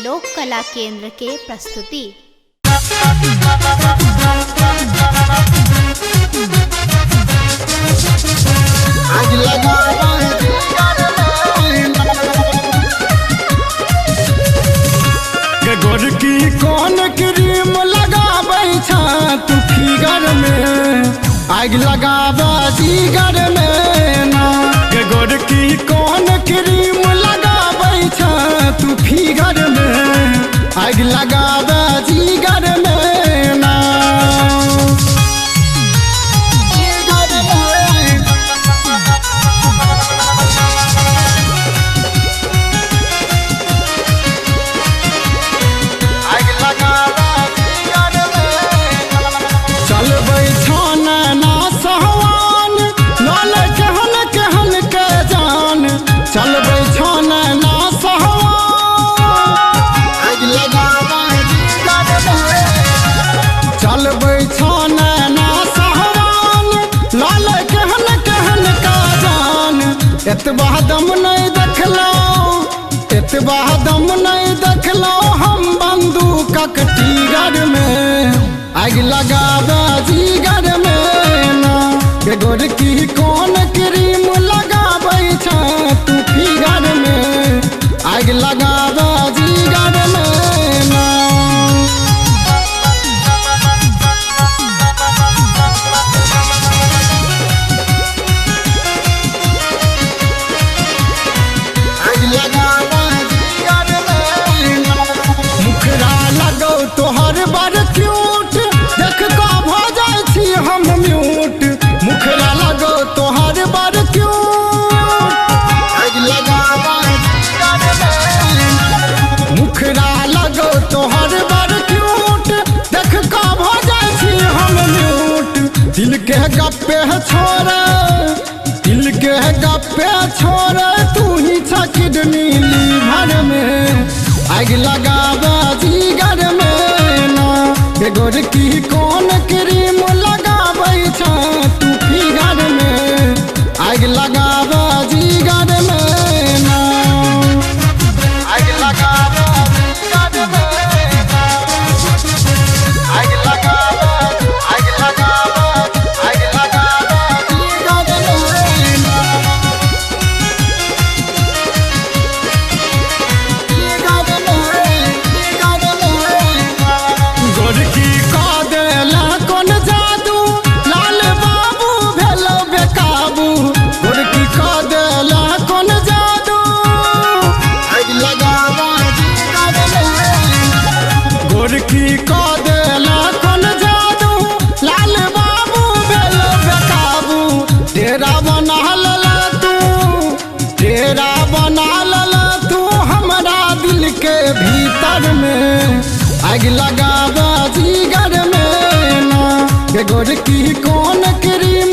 लोक कला केंद्र के प्रस्तुति। गोरकी कौन क्रीम लगाबै छा तू फिगर में, आग लगाबा जिगर में ना। गोरकी कौन क्रीम लगाबै छा तू फिगर में, आग लगाबा जिगर में ना। चलबै छन ना सहवान, लाल कहन कहन का जान। एतबा दम नहीं देखलो, एतबा दम नहीं देखलो हम बंदूकक टीगर में, आग लगाबा जिगर में ना। गोरकी कौन क्रीम लगाबै छा तू फिगर में, आग लगाबा जिगर में ना। मुखरा लगौ तोहर बड़ क्यूट, देख का भ जाइ छी हम म्यूट। मुखरा लगौ तोहर बड़ क्यूट, मुखरा लगौ तोहर बड़ क्यूट, देख का भ जाइ छी हम म्यूट। दिल के गप्पे छोड़, दिल के गप्पे छोड़, तू ही छ किडनी लीवर में, आग लगाबा जिगर में ना। गोरकी कौन क्रीम लगाबै छा तू फिगर में, आग लगाबा जिगर में ना। आग लगाबा जिगर में ना, आग लगाबा, आग लगाबा, आग लगाबा जिगर में ना। गोरकी का देला कोन जादू, लाल बाबू भेलो बेकाबू। गोरकी का देला कोन जादू, आग लगाबा जिगर में। गोरकी का देला कोन जादू, लाल बाबू भेलो बेकाबू। डेरा बना लला तू, डेरा बना लला तू हमरा दिल के भीतर में, आग लगाबा जिगर में ना। गोरकी कौन क्रीम